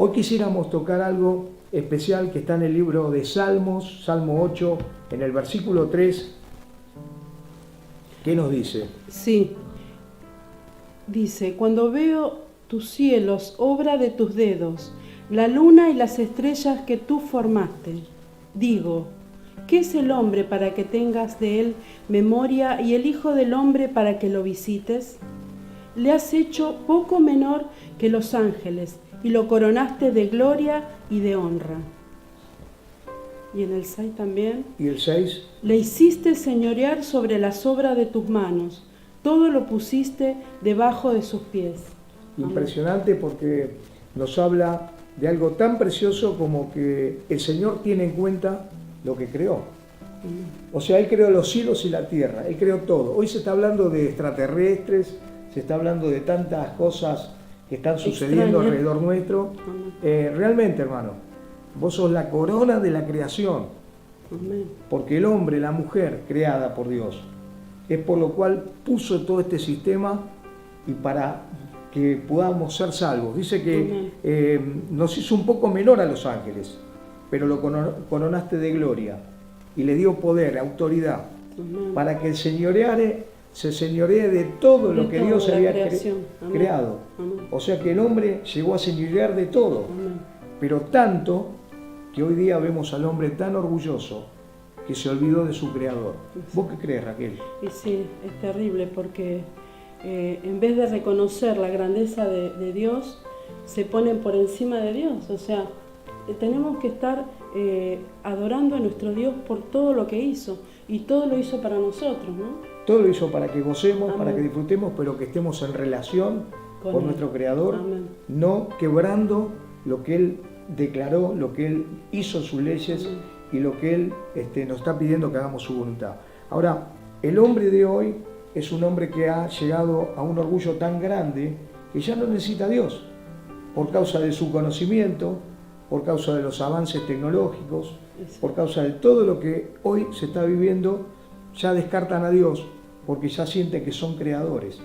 Hoy quisiéramos tocar algo especial que está en el libro de Salmos, Salmo 8, en el versículo 3. ¿Qué nos dice? Sí, dice, cuando veo tus cielos, obra de tus dedos, la luna y las estrellas que tú formaste, digo, ¿qué es el hombre para que tengas de él memoria y el hijo del hombre para que lo visites? Le has hecho poco menor que los ángeles y lo coronaste de gloria y de honra. Y en el 6 también. ¿Y el 6? Le hiciste señorear sobre las obras de tus manos, todo lo pusiste debajo de sus pies. Impresionante, porque nos habla de algo tan precioso como que el Señor tiene en cuenta lo que creó. O sea, Él creó los cielos y la tierra, Él creó todo. Hoy se está hablando de extraterrestres, se está hablando de tantas cosas que están sucediendo alrededor nuestro. Realmente, hermano, vos sos la corona de la creación. Porque el hombre, la mujer creada por Dios, es por lo cual puso todo este sistema y para que podamos ser salvos. Dice que nos hizo un poco menor a los ángeles, pero lo coronaste de gloria y le dio poder, autoridad, para que se señoree de todo lo que Dios había creado. O sea que el hombre llegó a señorear de todo, pero tanto que hoy día vemos al hombre tan orgulloso que se olvidó de su creador. ¿Vos qué crees, Raquel? Y sí, es terrible porque en vez de reconocer la grandeza de Dios, se ponen por encima de Dios. O sea, tenemos que estar adorando a nuestro Dios por todo lo que hizo, y todo lo hizo para nosotros, ¿no? Todo lo hizo para que gocemos, para que disfrutemos, pero que estemos en relación con nuestro Creador, no quebrando lo que Él declaró, lo que Él hizo, sus leyes, y lo que Él nos está pidiendo que hagamos su voluntad. Ahora, el hombre de hoy es un hombre que ha llegado a un orgullo tan grande que ya no necesita a Dios, por causa de su conocimiento, por causa de los avances tecnológicos, por causa de todo lo que hoy se está viviendo. Ya descartan a Dios porque ya sienten que son creadores.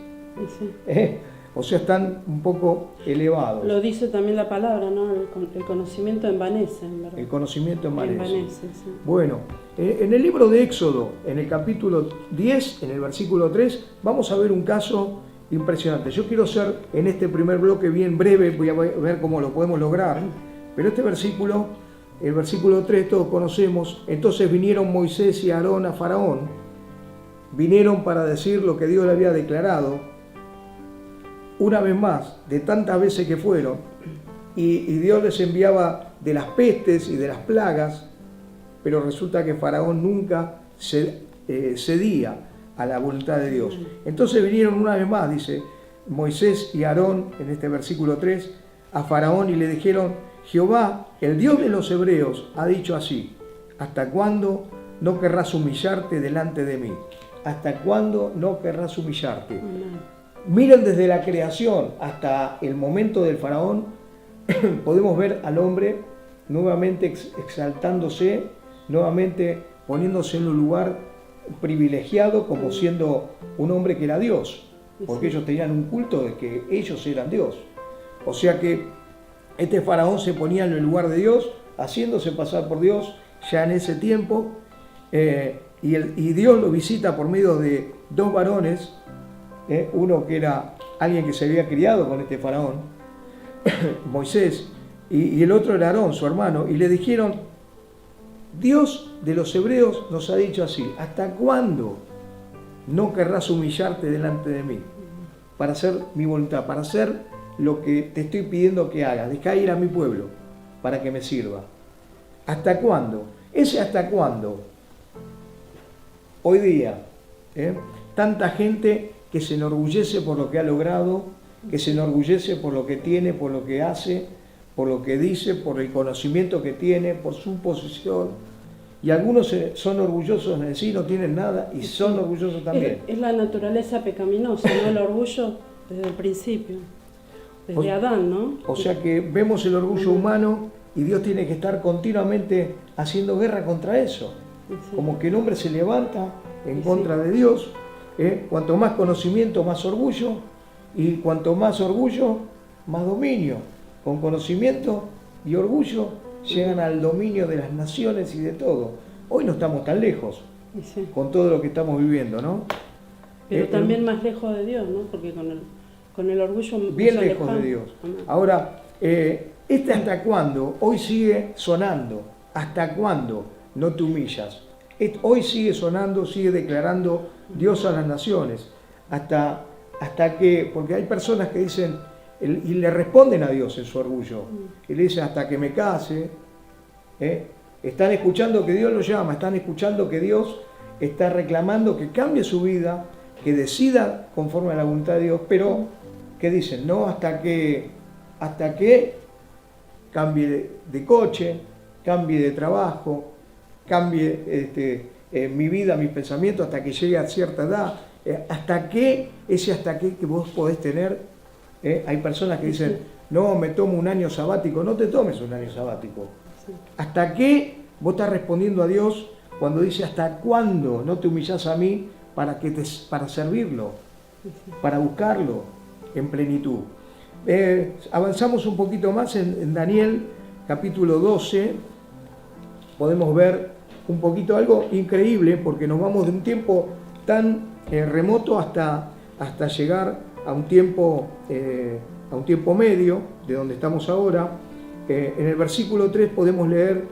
O sea, están un poco elevados. Lo dice también la palabra, ¿no? El conocimiento envanece, ¿verdad? El conocimiento envanece. Sí. Bueno, en el libro de Éxodo, en el capítulo 10, en el versículo 3, vamos a ver un caso impresionante. Yo quiero ser en este primer bloque bien breve, voy a ver cómo lo podemos lograr, pero este versículo, el versículo 3, todos conocemos. Entonces vinieron Moisés y Aarón a Faraón, vinieron para decir lo que Dios le había declarado. Una vez más, de tantas veces que fueron, y Dios les enviaba de las pestes y de las plagas, pero resulta que Faraón nunca cedía a la voluntad de Dios. Entonces vinieron una vez más, dice Moisés y Aarón, en este versículo 3, a Faraón y le dijeron: Jehová, el Dios de los hebreos, ha dicho así: ¿hasta cuándo no querrás humillarte delante de mí? ¿Hasta cuándo no querrás humillarte? Miren, desde la creación hasta el momento del faraón, podemos ver al hombre nuevamente exaltándose, nuevamente poniéndose en un lugar privilegiado como siendo un hombre que era Dios, porque ellos tenían un culto de que ellos eran Dios. O sea que este faraón se ponía en el lugar de Dios, haciéndose pasar por Dios ya en ese tiempo, y Dios lo visita por medio de dos varones. Uno que era alguien que se había criado con este faraón, Moisés, y el otro era Aarón, su hermano, y le dijeron: Dios de los hebreos nos ha dicho así: ¿hasta cuándo no querrás humillarte delante de mí para hacer mi voluntad, para hacer lo que te estoy pidiendo que hagas? Deja ir a mi pueblo para que me sirva. ¿Hasta cuándo? Ese hasta cuándo. Hoy día, tanta gente que se enorgullece por lo que ha logrado, que se enorgullece por lo que tiene, por lo que hace, por lo que dice, por el conocimiento que tiene, por su posición. Y algunos son orgullosos en sí, no tienen nada, y son orgullosos también. Es la naturaleza pecaminosa, ¿no? El orgullo desde el principio, desde Adán, ¿no? O sea que vemos el orgullo humano y Dios tiene que estar continuamente haciendo guerra contra eso. Como que el hombre se levanta en contra de Dios. Cuanto más conocimiento, más orgullo, y cuanto más orgullo, más dominio. con conocimiento y orgullo llegan al dominio de las naciones y de todo. Hoy no estamos tan lejos Sí. con todo lo que estamos viviendo, ¿no? Pero también más lejos de Dios, ¿no? Porque con el orgullo bien nos lejos de alejamos. Dios. Amén. Ahora, ¿hasta cuándo? Hoy sigue sonando. ¿Hasta cuándo no te humillas? Hoy sigue sonando, sigue declarando Dios a las naciones. Hasta que, porque hay personas que dicen, y le responden a Dios en su orgullo, y le dicen hasta que me case. Están escuchando que Dios los llama, están escuchando que Dios está reclamando que cambie su vida, que decida conforme a la voluntad de Dios, pero ¿qué dicen? No, hasta que cambie de coche, cambie de trabajo, cambie mi vida, mis pensamientos, hasta que llegue a cierta edad. ¿Hasta qué que vos podés tener? Hay personas que dicen, no, me tomo un año sabático. No te tomes un año sabático. Sí. ¿Hasta qué vos estás respondiendo a Dios cuando dice, hasta cuándo no te humillás a mí para servirlo, para buscarlo en plenitud? Avanzamos un poquito más en Daniel capítulo 12, podemos ver un poquito algo increíble, porque nos vamos de un tiempo tan remoto hasta llegar a un tiempo medio, de donde estamos ahora. En el versículo 3 podemos leer,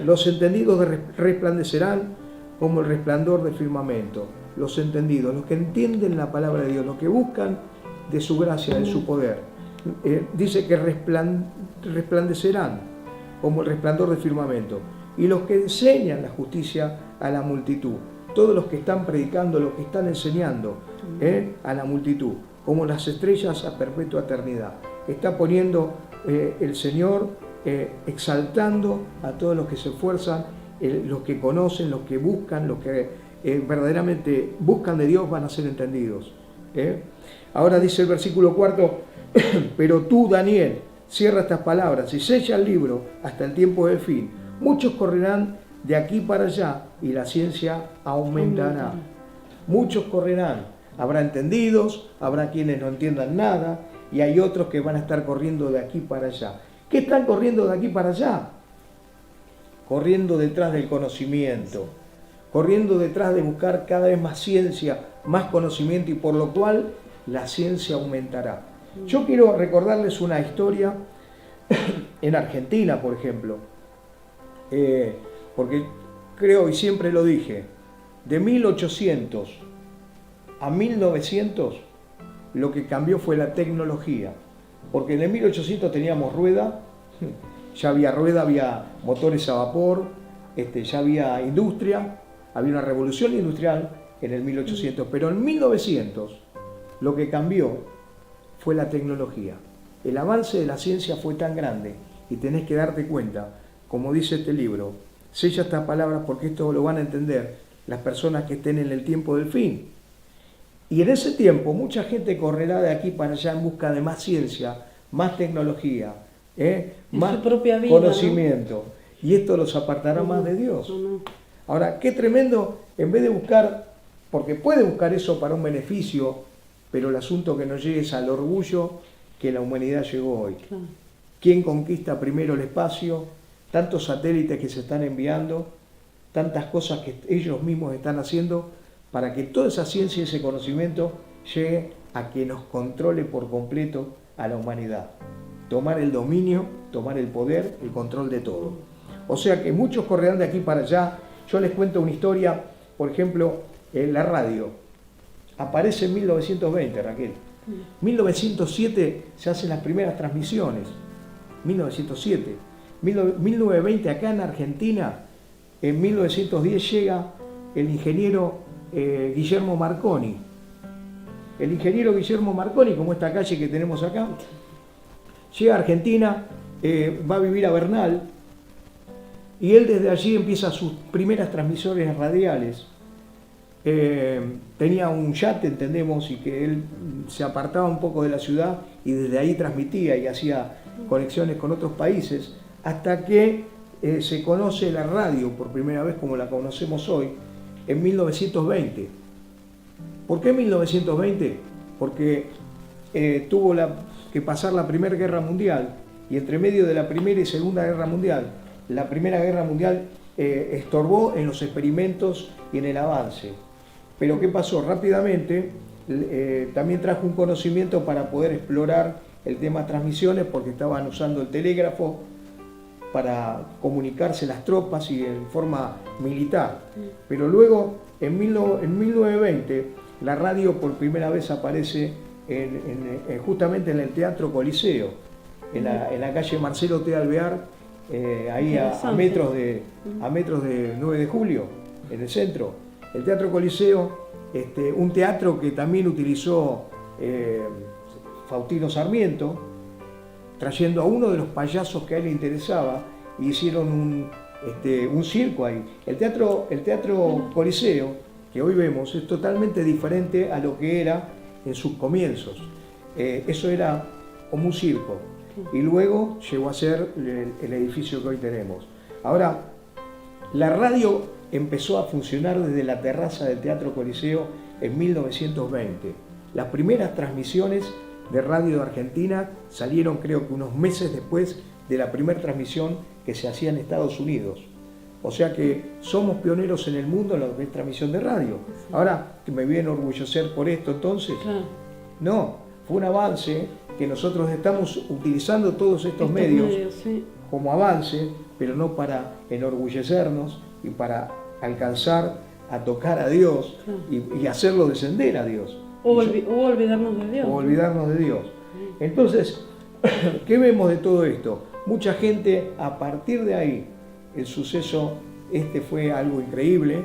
los entendidos resplandecerán como el resplandor del firmamento. Los entendidos, los que entienden la palabra de Dios, los que buscan de su gracia, de su poder. Dice que resplandecerán como el resplandor del firmamento. Y los que enseñan la justicia a la multitud. Todos los que están predicando, los que están enseñando a la multitud, como las estrellas a perpetua eternidad. Está poniendo el Señor, exaltando a todos los que se esfuerzan, los que conocen, los que buscan, los que verdaderamente buscan de Dios van a ser entendidos. Ahora dice el versículo 4, pero tú, Daniel, cierra estas palabras y sella el libro hasta el tiempo del fin. Muchos correrán de aquí para allá y la ciencia aumentará. Muchos correrán. Habrá entendidos, habrá quienes no entiendan nada, y hay otros que van a estar corriendo de aquí para allá. ¿Qué están corriendo de aquí para allá? Corriendo detrás del conocimiento, corriendo detrás de buscar cada vez más ciencia, más conocimiento, y por lo cual la ciencia aumentará. Yo quiero recordarles una historia en Argentina, por ejemplo, porque creo, y siempre lo dije, de 1800 a 1900 lo que cambió fue la tecnología, porque en el 1800 teníamos rueda, ya había rueda, había motores a vapor, ya había industria, había una revolución industrial en el 1800, pero en 1900 lo que cambió fue la tecnología. El avance de la ciencia fue tan grande, y tenés que darte cuenta, como dice este libro, sella estas palabras porque esto lo van a entender las personas que estén en el tiempo del fin. Y en ese tiempo mucha gente correrá de aquí para allá en busca de más ciencia, más tecnología, más su propia vida, conocimiento. ¿No? Y esto los apartará más de Dios. Ahora, qué tremendo, en vez de buscar, porque puede buscar eso para un beneficio, pero el asunto que nos llegue es al orgullo que la humanidad llegó hoy. Claro. ¿Quién conquista primero el espacio? Tantos satélites que se están enviando, tantas cosas que ellos mismos están haciendo para que toda esa ciencia y ese conocimiento llegue a que nos controle por completo a la humanidad. Tomar el dominio, tomar el poder, el control de todo. O sea que muchos correrán de aquí para allá. Yo les cuento una historia, por ejemplo, en la radio. Aparece en 1920, Raquel. 1907 se hacen las primeras transmisiones. 1907. 1920 acá en Argentina. En 1910 llega el ingeniero Guillermo Marconi. El ingeniero Guillermo Marconi, como esta calle que tenemos acá, llega a Argentina, va a vivir a Bernal, y él desde allí empieza sus primeras transmisiones radiales. Tenía un yate, entendemos, y que él se apartaba un poco de la ciudad y desde ahí transmitía y hacía conexiones con otros países, hasta que se conoce la radio por primera vez como la conocemos hoy, en 1920. ¿Por qué 1920? Porque tuvo que pasar la Primera Guerra Mundial, y entre medio de la Primera y Segunda Guerra Mundial, la Primera Guerra Mundial estorbó en los experimentos y en el avance. Pero ¿qué pasó? Rápidamente también trajo un conocimiento para poder explorar el tema transmisiones, porque estaban usando el telégrafo para comunicarse las tropas y en forma militar. Pero luego, en 1920, la radio por primera vez aparece justamente en el Teatro Coliseo, en la calle Marcelo T. Alvear, ahí a metros de 9 de julio, en el centro. El Teatro Coliseo, un teatro que también utilizó Faustino Sarmiento, trayendo a uno de los payasos que a él le interesaba, y hicieron un circo ahí. El teatro Coliseo, que hoy vemos, es totalmente diferente a lo que era en sus comienzos. Eso era como un circo, y luego llegó a ser el edificio que hoy tenemos. Ahora, la radio empezó a funcionar desde la terraza del Teatro Coliseo en 1920. Las primeras transmisiones de radio de Argentina salieron, creo que unos meses después de la primera transmisión que se hacía en Estados Unidos. O sea que somos pioneros en el mundo en lo que es transmisión de radio. Ahora, que me voy a enorgullecer por esto entonces. No, fue un avance que nosotros estamos utilizando todos estos medios como avance, pero no para enorgullecernos y para alcanzar a tocar a Dios y hacerlo descender a Dios. O olvidarnos de Dios. O olvidarnos de Dios. Entonces, ¿qué vemos de todo esto? Mucha gente, a partir de ahí, el suceso fue algo increíble,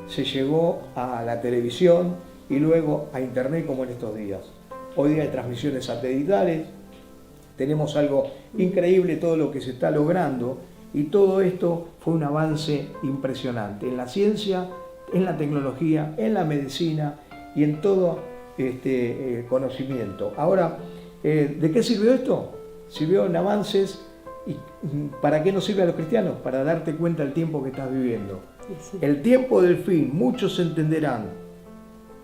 se llegó a la televisión y luego a internet como en estos días. Hoy día hay transmisiones satelitales, tenemos algo increíble todo lo que se está logrando, y todo esto fue un avance impresionante en la ciencia, en la tecnología, en la medicina y en todo conocimiento. Ahora, ¿de qué sirvió esto? Sirvió en avances. ¿Y para qué nos sirve a los cristianos? Para darte cuenta del tiempo que estás viviendo. El tiempo del fin, muchos entenderán,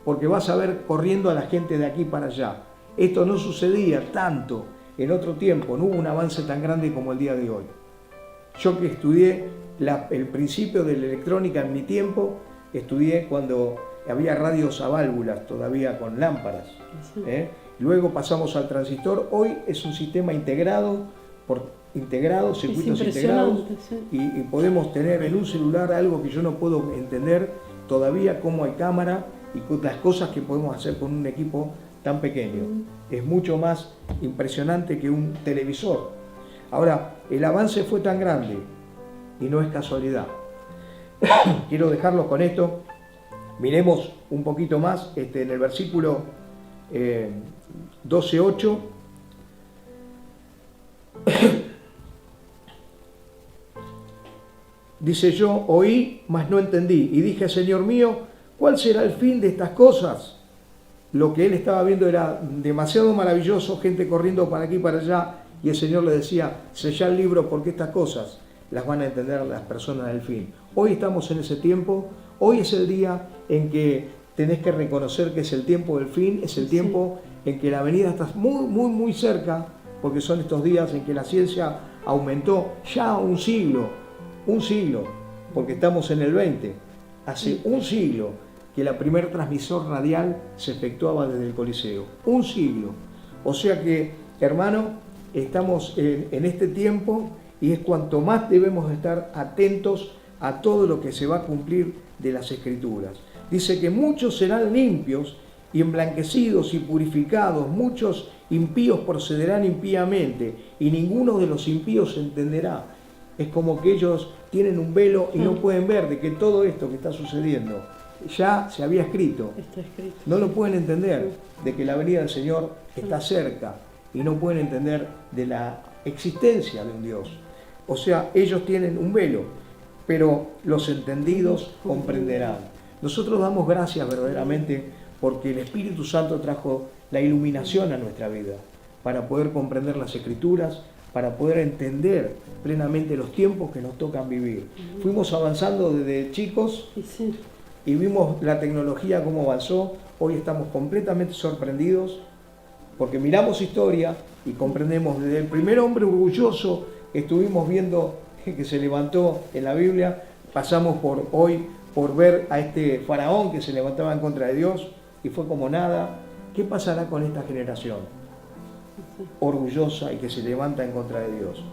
porque vas a ver corriendo a la gente de aquí para allá. Esto no sucedía tanto en otro tiempo, no hubo un avance tan grande como el día de hoy. Yo que estudié el principio de la electrónica en mi tiempo, estudié cuando había radios a válvulas, todavía con lámparas. Luego pasamos al transistor, hoy es un sistema integrado, circuitos integrados, y podemos tener en un celular algo que yo no puedo entender todavía, cómo hay cámara y las cosas que podemos hacer con un equipo tan pequeño. Es mucho más impresionante que un televisor. Ahora, el avance fue tan grande y no es casualidad. Quiero dejarlos con esto. Miremos un poquito más en el versículo 12:8. Dice: yo oí, mas no entendí, y dije: Señor mío, ¿cuál será el fin de estas cosas? Lo que él estaba viendo era demasiado maravilloso, gente corriendo para aquí y para allá, y el Señor le decía: sellá el libro, porque estas cosas las van a entender las personas del fin. Hoy estamos en ese tiempo, hoy es el día en que tenés que reconocer que es el tiempo del fin, es el tiempo en que la venida está muy, muy, muy cerca, porque son estos días en que la ciencia aumentó ya un siglo, porque estamos en el 20, hace un siglo que la primer transmisor radial se efectuaba desde el Coliseo, un siglo. O sea que, hermano, estamos en este tiempo, y es cuanto más debemos estar atentos a todo lo que se va a cumplir de las Escrituras. Dice que muchos serán limpios y emblanquecidos y purificados, muchos impíos procederán impíamente, y ninguno de los impíos entenderá. Es como que ellos tienen un velo y no pueden ver de que todo esto que está sucediendo ya se había escrito. Está escrito. No lo pueden entender, de que la venida del Señor está cerca, y no pueden entender de la existencia de un Dios. O sea, ellos tienen un velo, pero los entendidos comprenderán. Nosotros damos gracias verdaderamente porque el Espíritu Santo trajo la iluminación a nuestra vida para poder comprender las Escrituras, para poder entender plenamente los tiempos que nos tocan vivir. Fuimos avanzando desde chicos y vimos la tecnología cómo avanzó. Hoy estamos completamente sorprendidos porque miramos historia y comprendemos desde el primer hombre orgulloso que estuvimos viendo que se levantó en la Biblia, pasamos por ver a este faraón que se levantaba en contra de Dios y fue como nada. ¿Qué pasará con esta generación orgullosa y que se levanta en contra de Dios?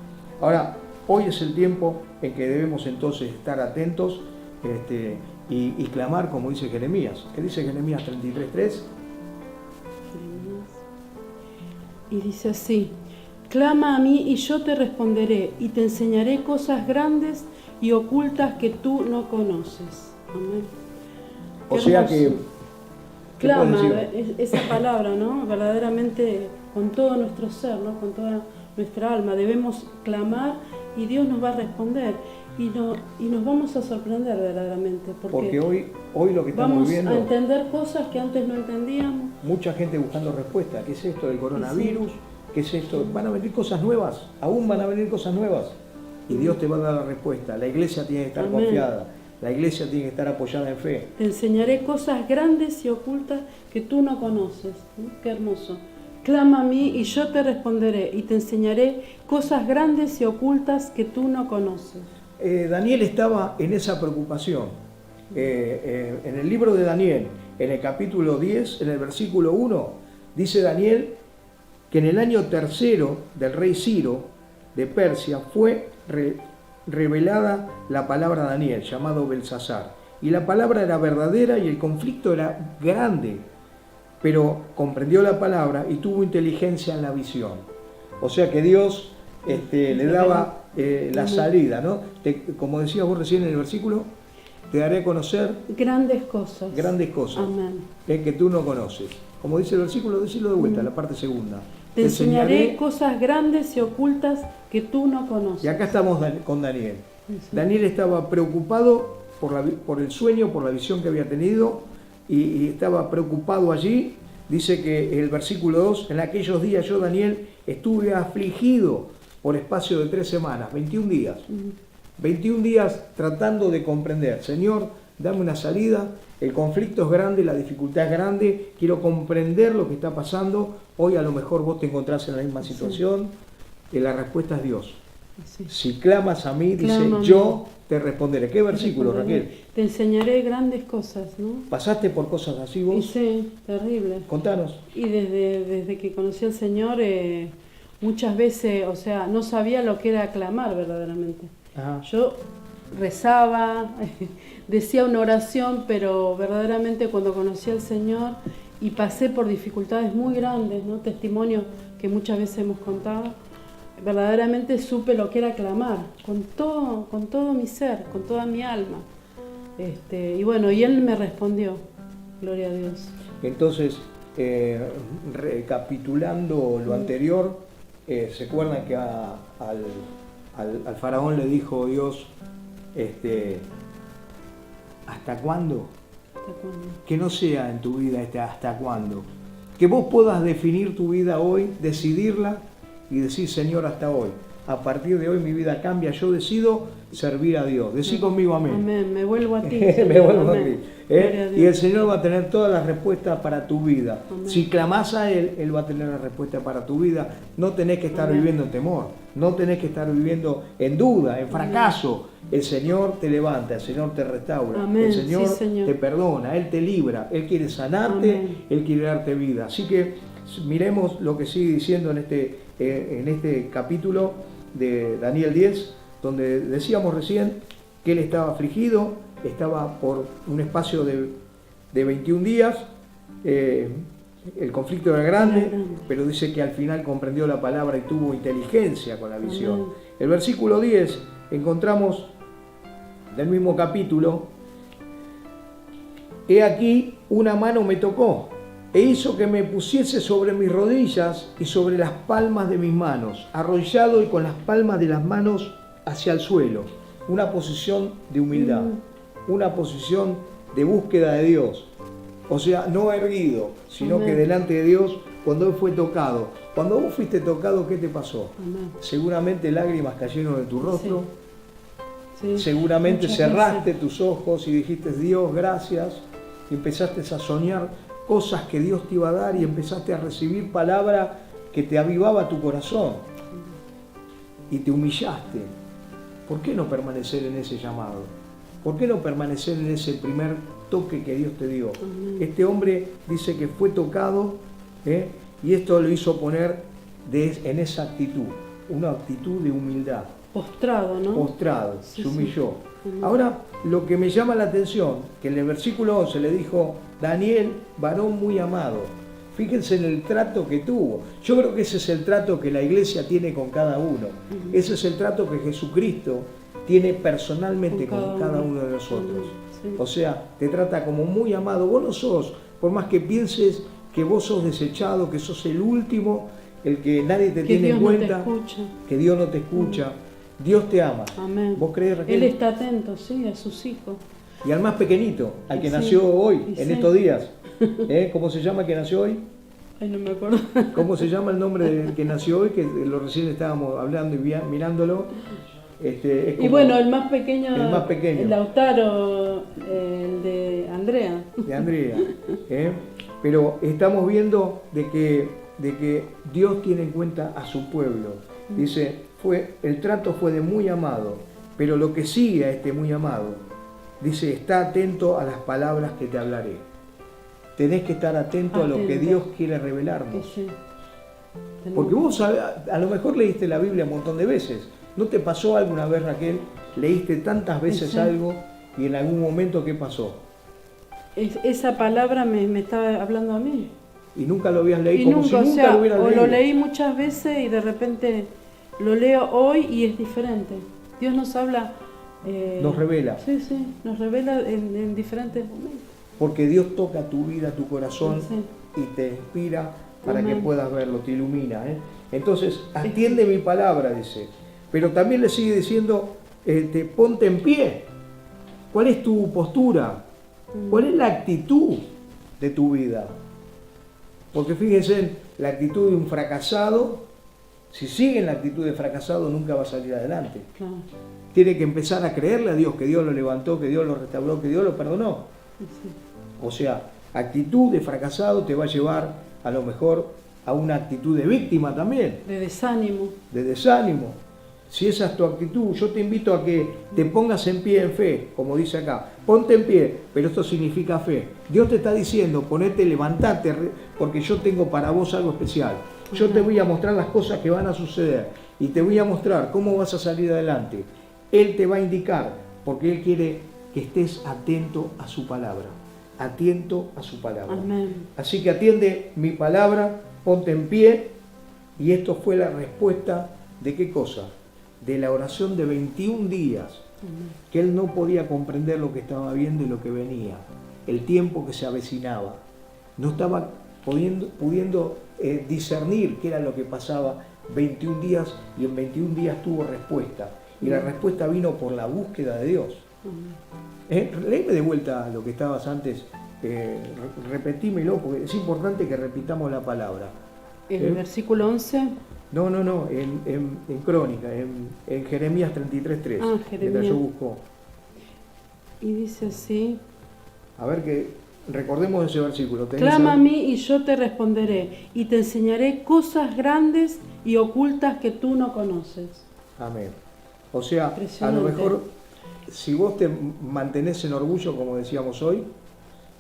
Ahora, hoy es el tiempo en que debemos entonces estar atentos y clamar como dice Jeremías. ¿Qué dice Jeremías 33:3? Y dice así: clama a mí y yo te responderé y te enseñaré cosas grandes y ocultas que tú no conoces. Amén. O sea que clama, esa palabra, ¿no? Verdaderamente con todo nuestro ser, ¿no? Con toda nuestra alma debemos clamar y Dios nos va a responder y nos vamos a sorprender verdaderamente porque hoy lo que estamos vamos viviendo, a entender cosas que antes no entendíamos. Mucha gente buscando respuesta. ¿Qué es esto del coronavirus? ¿Qué es esto? Van a venir cosas nuevas, aún van a venir cosas nuevas y Dios te va a dar la respuesta. La iglesia tiene que estar Amén. confiada, la iglesia tiene que estar apoyada en fe. Te enseñaré cosas grandes y ocultas que tú no conoces. ¿No? Qué hermoso. Clama a mí y yo te responderé y te enseñaré cosas grandes y ocultas que tú no conoces. Daniel estaba en esa preocupación. En el libro de Daniel, en el capítulo 10, en el versículo 1, dice Daniel que en el año tercero del rey Ciro de Persia fue revelada la palabra a Daniel, llamado Belsasar. Y la palabra era verdadera y el conflicto era grande, pero comprendió la palabra y tuvo inteligencia en la visión. O sea que Dios le daba la salida, ¿no? Como decías vos recién en el versículo, te daré a conocer grandes cosas. Grandes cosas. Amén. Que tú no conoces. Como dice el versículo, decilo de vuelta, la parte segunda. Te enseñaré cosas grandes y ocultas que tú no conoces. Y acá estamos con Daniel. Sí. Daniel estaba preocupado por el sueño, por la visión que había tenido, y estaba preocupado allí. Dice que el versículo 2, en aquellos días yo, Daniel, estuve afligido por espacio de 3 semanas, 21 días. 21 días tratando de comprender. Señor, dame una salida, el conflicto es grande, la dificultad es grande, quiero comprender lo que está pasando. Hoy a lo mejor vos te encontrás en la misma situación, y la respuesta es Dios. Sí. Si clamas a mí, dice, yo te responderé. ¿Qué versículo, Raquel? Te enseñaré grandes cosas, ¿no? ¿Pasaste por cosas así vos? Sí, terrible. Contanos. Y desde que conocí al Señor, muchas veces, o sea, no sabía lo que era clamar verdaderamente. Ajá. Yo rezaba, decía una oración, pero verdaderamente cuando conocí al Señor y pasé por dificultades muy grandes, ¿no? Testimonios que muchas veces hemos contado, verdaderamente supe lo que era clamar, con todo mi ser, con toda mi alma. Y bueno, y Él me respondió, gloria a Dios. Entonces, recapitulando lo anterior, ¿se acuerdan que al faraón le dijo Dios, ¿hasta cuándo? Que no sea en tu vida hasta cuándo. Que vos puedas definir tu vida hoy, decidirla y decir, Señor, hasta hoy. A partir de hoy mi vida cambia, yo decido servir a Dios. Decí conmigo amén. Amén, me vuelvo a ti. Me vuelvo a ti. Y el Señor va a tener todas las respuestas para tu vida. Amén. Si clamás a Él, Él va a tener la respuesta para tu vida. No tenés que estar viviendo en temor, no tenés que estar viviendo en duda, en fracaso. El Señor te levanta, el Señor te restaura, amén. El Señor, sí, Señor te perdona, Él te libra, Él quiere sanarte, amén. Él quiere darte vida. Así que miremos lo que sigue diciendo en este capítulo de Daniel 10, donde decíamos recién que él estaba afligido, estaba por un espacio de 21 días, el conflicto era grande, pero dice que al final comprendió la palabra y tuvo inteligencia con la visión. El versículo 10 encontramos del mismo capítulo, he aquí una mano me tocó, e hizo que me pusiese sobre mis rodillas y sobre las palmas de mis manos, arrodillado y con las palmas de las manos hacia el suelo. Una posición de humildad, una posición de búsqueda de Dios. O sea, no erguido, sino amén. Que delante de Dios, cuando Él fue tocado. Cuando vos fuiste tocado, ¿qué te pasó? Amén. Seguramente lágrimas cayeron de tu rostro. Sí. Sí. Seguramente cerraste tus ojos y dijiste, Dios, gracias. Y empezaste a soñar cosas que Dios te iba a dar y empezaste a recibir palabra que te avivaba tu corazón y te humillaste. ¿Por qué no permanecer en ese llamado? ¿Por qué no permanecer en ese primer toque que Dios te dio? Este hombre dice que fue tocado, y esto lo hizo poner en esa actitud, una actitud de humildad. Postrado, ¿no? Postrado, Sí, se humilló. sí. Ahora, lo que me llama la atención, que en el versículo 11 le dijo, Daniel, varón muy amado. Fíjense en el trato que tuvo. Yo creo que ese es el trato que la iglesia tiene con cada uno. Ese es el trato que Jesucristo tiene personalmente con cada uno de nosotros. Sí. O sea, te trata como muy amado. Vos no sos, por más que pienses que vos sos desechado, que sos el último, el que nadie te tiene en cuenta, que Dios no te escucha. Dios te ama. Amén. ¿Vos crees, Raquel? Él está atento, sí, a sus hijos. Y al más pequeñito, al que Sí. nació hoy, Y en sí. estos días. ¿Cómo se llama el que nació hoy? Ay, no me acuerdo. ¿Cómo se llama el nombre del que nació hoy? Que lo recién estábamos hablando y mirándolo. Es como Y bueno, el más pequeño, el más pequeño. el Lautaro, el de Andrea. de Andrea. Pero estamos viendo de que Dios tiene en cuenta a su pueblo. Dice, el trato fue de muy amado, pero lo que sigue a este muy amado, dice, está atento a las palabras que te hablaré. Tenés que estar atento a lo que Dios quiere revelarnos. Sí. Porque vos a lo mejor leíste la Biblia un montón de veces. ¿No te pasó alguna vez, Raquel? Leíste tantas veces Sí. algo y en algún momento, ¿qué pasó? Esa palabra me estaba hablando a mí. Y nunca lo habías leído, Y como nunca, si o nunca sea, lo hubieras o leído. lo leí muchas veces y de repente lo leo hoy y es diferente. Dios nos habla. Nos revela. Sí, nos revela en diferentes momentos. Porque Dios toca tu vida, tu corazón, Sí. y te inspira para Amén. que puedas verlo, te ilumina. Entonces, atiende mi palabra, dice. Pero también le sigue diciendo, ponte en pie. ¿Cuál es tu postura? ¿Cuál es la actitud de tu vida? Porque fíjense, la actitud de un fracasado, si sigue en la actitud de fracasado, nunca va a salir adelante. Claro. Tiene que empezar a creerle a Dios, que Dios lo levantó, que Dios lo restauró, que Dios lo perdonó. Sí. O sea, actitud de fracasado te va a llevar a lo mejor a una actitud de víctima también, De desánimo. de desánimo. Si esa es tu actitud, yo te invito a que te pongas en pie en fe, como dice acá. Ponte en pie, pero esto significa fe. Dios te está diciendo, ponete, levantate, porque yo tengo para vos algo especial. Yo te voy a mostrar las cosas que van a suceder y te voy a mostrar cómo vas a salir adelante. Él te va a indicar, porque Él quiere que estés atento a su palabra. Atento a su palabra. Amén. Así que atiende mi palabra, ponte en pie, y esto fue la respuesta de qué cosa, de la oración de 21 días, que él no podía comprender lo que estaba viendo y lo que venía, el tiempo que se avecinaba, no estaba pudiendo discernir qué era lo que pasaba 21 días, y en 21 días tuvo respuesta, y la respuesta vino por la búsqueda de Dios. Léeme de vuelta lo que estabas antes, repetímelo, porque es importante que repitamos la palabra. El versículo 11. No, en Crónica, en Jeremías 33:3. Ah, Jeremías. Mientras yo busco. Y dice así: A ver, que recordemos ese versículo. Clama a mí y yo te responderé, y te enseñaré cosas grandes y ocultas que tú no conoces. Amén. O sea, a lo Impresionante. mejor, si vos te mantenés en orgullo, como decíamos hoy,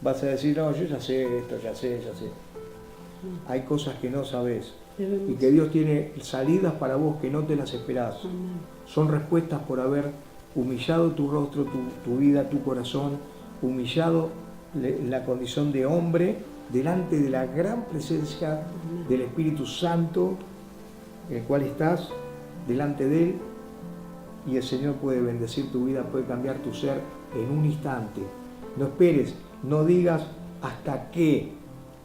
vas a decir, no, yo ya sé esto, ya sé. Hay cosas que no sabés. Debemos. Y que Dios tiene salidas para vos que no te las esperás. Amén. Son respuestas por haber humillado tu rostro, tu vida, tu corazón, humillado la condición de hombre delante de la gran presencia del Espíritu Santo, en el cual estás, delante de Él, y el Señor puede bendecir tu vida, puede cambiar tu ser en un instante. No esperes, no digas hasta qué,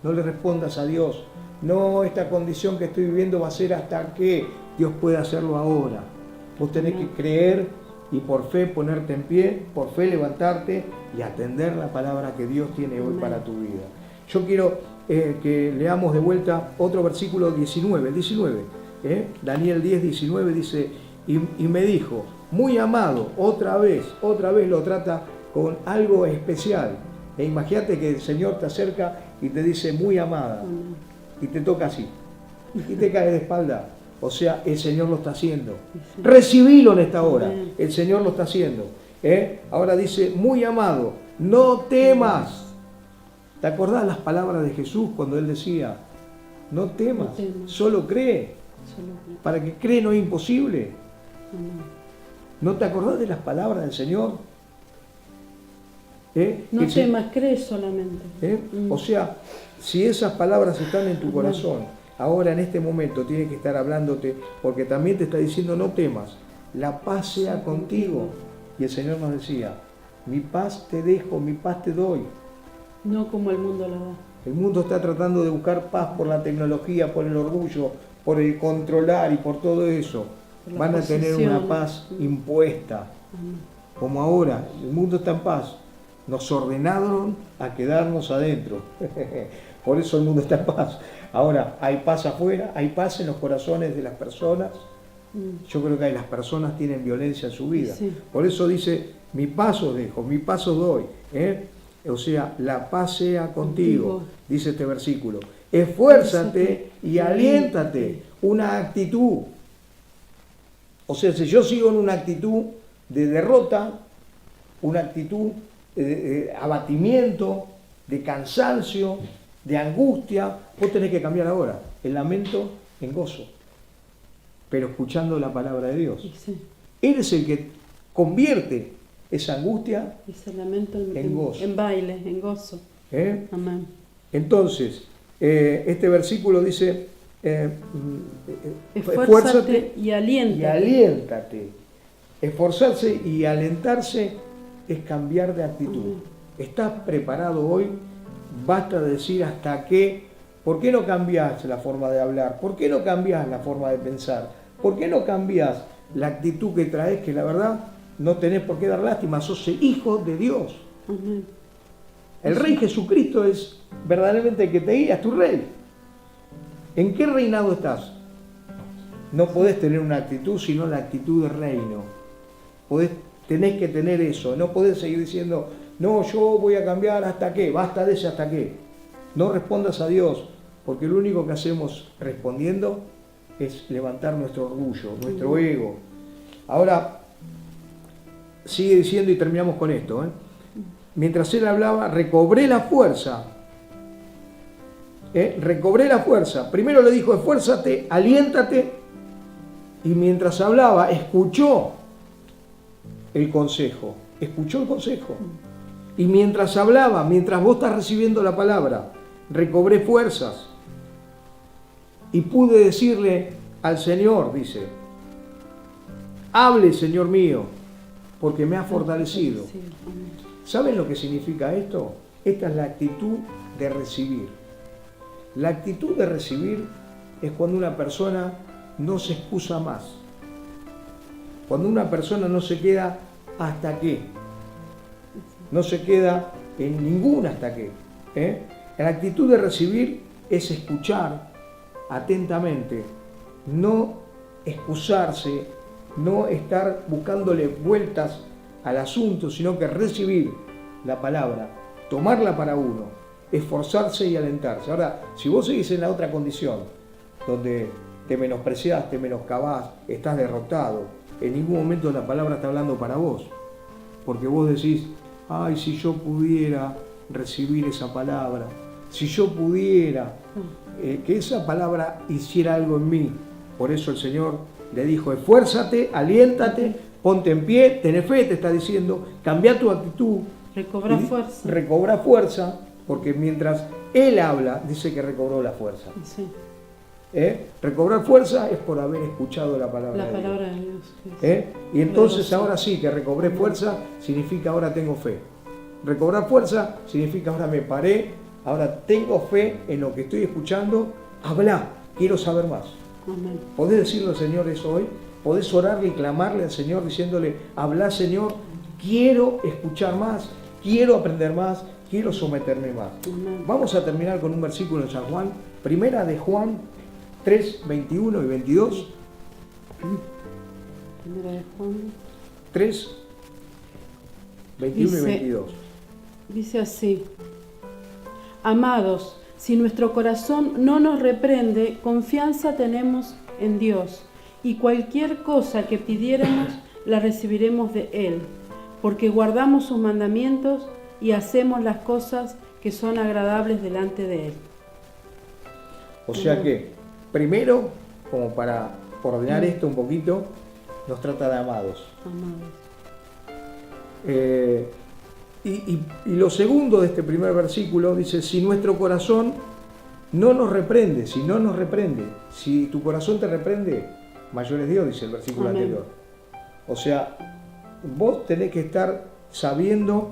no le respondas a Dios, no, esta condición que estoy viviendo va a ser hasta que Dios puede hacerlo ahora. Vos tenés que creer y por fe ponerte en pie, por fe levantarte y atender la palabra que Dios tiene hoy para tu vida. Yo quiero que leamos de vuelta otro versículo 19, el 19. Daniel 10:19 dice, y me dijo, muy amado, otra vez lo trata con algo especial. E imagínate que el Señor te acerca y te dice muy amada, Amén. y te toca así, y te cae de espalda. O sea, el Señor lo está haciendo. Sí. Recibilo en esta hora. Amén. El Señor lo está haciendo. Ahora dice, muy amado, no temas. ¿Te acordás las palabras de Jesús cuando Él decía, no temas, No temas. solo cree? Solo cree. Para que cree no es imposible. Amén. ¿No te acordás de las palabras del Señor? No Que se- temas, cree solamente. O sea, si esas palabras están en tu corazón, ahora en este momento tiene que estar hablándote, porque también te está diciendo no temas, la paz sea contigo. Y el Señor nos decía, mi paz te dejo, mi paz te doy. No como el mundo lo da. El mundo está tratando de buscar paz por la tecnología, por el orgullo, por el controlar y por todo eso. Por la Van a tener una posesión. paz impuesta. Amén. Como ahora, el mundo está en paz. Nos ordenaron a quedarnos adentro. Por eso el mundo está en paz. Ahora, hay paz afuera, hay paz en los corazones de las personas. Yo creo que las personas tienen violencia en su vida. Sí. Por eso dice, mi paz os dejo, mi paz os doy. O sea, la paz sea contigo, dice este versículo. Esfuérzate y aliéntate. Una actitud. O sea, si yo sigo en una actitud de derrota, una actitud de abatimiento, de cansancio, de angustia, vos tenés que cambiar ahora el lamento en gozo, pero escuchando la palabra de Dios. Sí. Él es el que convierte esa angustia Ese lamento en gozo. en baile, en gozo. ¿eh? Amén. Entonces, este versículo dice, Esfuérzate y aliéntate. y aliéntate. Esforzarse y alentarse es cambiar de actitud. ¿Estás preparado hoy? Basta decir hasta qué. ¿Por qué no cambias la forma de hablar? ¿Por qué no cambias la forma de pensar? ¿Por qué no cambias la actitud que traes? Que la verdad no tenés por qué dar lástima, sos el hijo de Dios. Amén. El Rey Jesucristo es verdaderamente el que te guía, es tu Rey. ¿En qué reinado estás? No podés tener una actitud sino la actitud de reino. Tenés que tener eso, no podés seguir diciendo, no, yo voy a cambiar hasta qué, basta de ese hasta qué. No respondas a Dios, porque lo único que hacemos respondiendo es levantar nuestro orgullo, nuestro ego. Ahora, sigue diciendo y terminamos con esto. Mientras él hablaba, recobré la fuerza. Recobré la fuerza. Primero le dijo, esfuérzate, aliéntate. Y mientras hablaba, escuchó el consejo. Escuchó el consejo. Y mientras hablaba, mientras vos estás recibiendo la palabra, recobré fuerzas. Y pude decirle al Señor, dice, hable, Señor mío, porque me ha fortalecido. ¿Saben lo que significa esto? Esta es la actitud de recibir. La actitud de recibir es cuando una persona no se excusa más. Cuando una persona no se queda hasta qué. No se queda en ningún hasta qué. La actitud de recibir es escuchar atentamente, no excusarse, no estar buscándole vueltas al asunto, sino que recibir la palabra, tomarla para uno, esforzarse y alentarse. Ahora, si vos seguís en la otra condición, donde te menospreciás, te menoscabás, estás derrotado, en ningún momento la palabra está hablando para vos, porque vos decís, ay, si yo pudiera recibir esa palabra, si yo pudiera que esa palabra hiciera algo en mí. Por eso el Señor le dijo, esfuérzate, aliéntate, ponte en pie, ten fe, te está diciendo, cambia tu actitud. Recobra fuerza. Recobra fuerza, porque mientras Él habla, dice que recobró la fuerza. Sí. Recobrar fuerza es por haber escuchado la palabra de palabra Dios. de Dios. Y entonces ahora sí, que recobré fuerza, significa ahora tengo fe. Recobrar fuerza significa ahora me paré, ahora tengo fe en lo que estoy escuchando, habla, quiero saber más. Amén. ¿Podés decirle al Señor eso hoy? ¿Podés orarle y clamarle al Señor diciéndole, habla Señor, quiero escuchar más, quiero aprender más, quiero someterme más? Amén. Vamos a terminar con un versículo en San Juan, primera de Juan 3, 21 y 22. Primera de Juan. 3, 21 y Dice- 22. Dice así, Amados, si nuestro corazón no nos reprende, confianza tenemos en Dios, y cualquier cosa que pidiéramos la recibiremos de Él, porque guardamos sus mandamientos y hacemos las cosas que son agradables delante de Él. O sea que, primero, como para ordenar esto un poquito, nos trata de amados. Y lo segundo de este primer versículo dice, si nuestro corazón no nos reprende, si tu corazón te reprende, mayor es Dios, dice el versículo anterior. O sea, vos tenés que estar sabiendo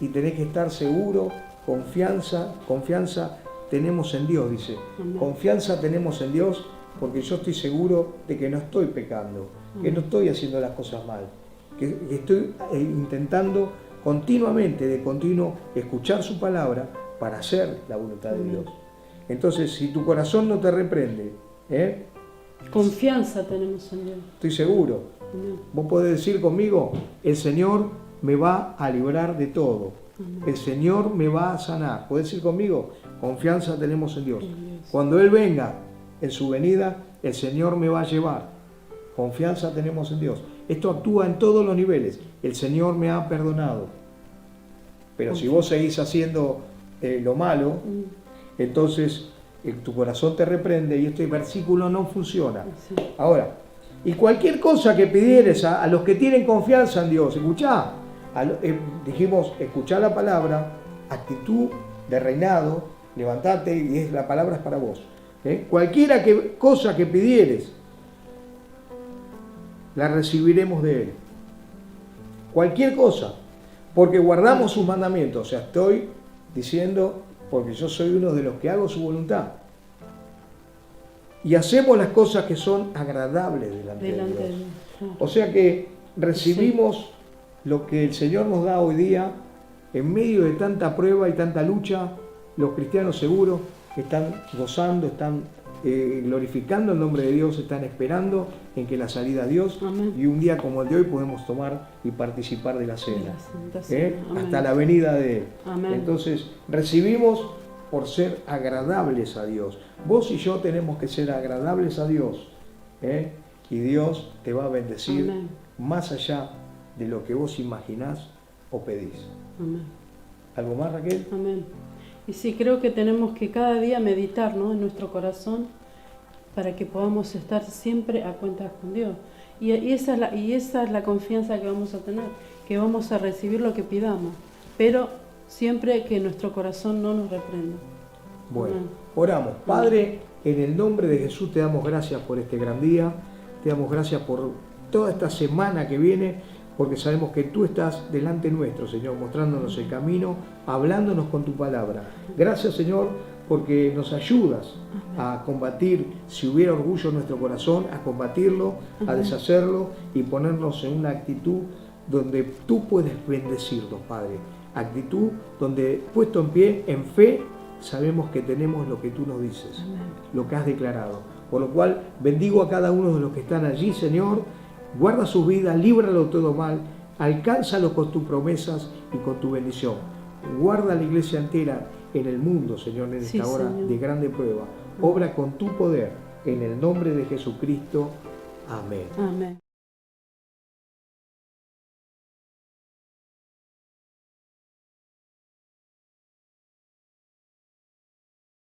y tenés que estar seguro, confianza tenemos en Dios, dice. Amén. Confianza tenemos en Dios porque yo estoy seguro de que no estoy pecando, que no estoy haciendo las cosas mal, que estoy intentando continuamente, de continuo, escuchar su palabra para hacer la voluntad de Dios. Entonces, si tu corazón no te reprende, confianza tenemos en Dios. Estoy seguro. Amén. Vos podés decir conmigo, el Señor me va a librar de todo. Amén. El Señor me va a sanar. ¿Podés decir conmigo? Confianza tenemos en Dios. Cuando Él venga en su venida, el Señor me va a llevar. Confianza tenemos en Dios. Esto actúa en todos los niveles. El Señor me ha perdonado. Pero si vos seguís haciendo lo malo, entonces tu corazón te reprende y este versículo no funciona. Ahora, y cualquier cosa que pidieres a los que tienen confianza en Dios, escuchá, dijimos, escuchá la palabra, actitud de reinado, levantate y la palabra es para vos. Cualquier cosa que pidieres, la recibiremos de Él. Cualquier cosa, porque guardamos sus mandamientos. O sea, estoy diciendo, porque yo soy uno de los que hago su voluntad. Y hacemos las cosas que son agradables delante de Dios. O sea que recibimos lo que el Señor nos da hoy día en medio de tanta prueba y tanta lucha. Los cristianos seguros están gozando, están glorificando el nombre de Dios, están esperando en que la salida a Dios. Amén. Y un día como el de hoy podemos tomar y participar de la cena, hasta la venida de Él. Amén. Entonces recibimos por ser agradables a Dios. Vos y yo tenemos que ser agradables a Dios, y Dios te va a bendecir. Amén. Más allá de lo que vos imaginás o pedís. Amén. ¿Algo más, Raquel? Amén. Y sí, creo que tenemos que cada día meditar, ¿no?, en nuestro corazón para que podamos estar siempre a cuentas con Dios. Y esa es la confianza que vamos a tener, que vamos a recibir lo que pidamos, pero siempre que nuestro corazón no nos reprenda. Bueno, oramos. Padre, en el nombre de Jesús te damos gracias por este gran día, te damos gracias por toda esta semana que viene, porque sabemos que tú estás delante nuestro, Señor, mostrándonos el camino, hablándonos con tu palabra. Gracias, Señor, porque nos ayudas a combatir, si hubiera orgullo en nuestro corazón, a combatirlo, a deshacerlo y ponernos en una actitud donde tú puedes bendecirnos, Padre. Actitud donde, puesto en pie, en fe, sabemos que tenemos lo que tú nos dices, lo que has declarado. Por lo cual, bendigo a cada uno de los que están allí, Señor. Guarda su vida, líbralo de todo mal, alcánzalo con tus promesas y con tu bendición. Guarda la iglesia entera en el mundo, Señor, en esta hora de grande prueba. Obra con tu poder, en el nombre de Jesucristo. Amén. Amén.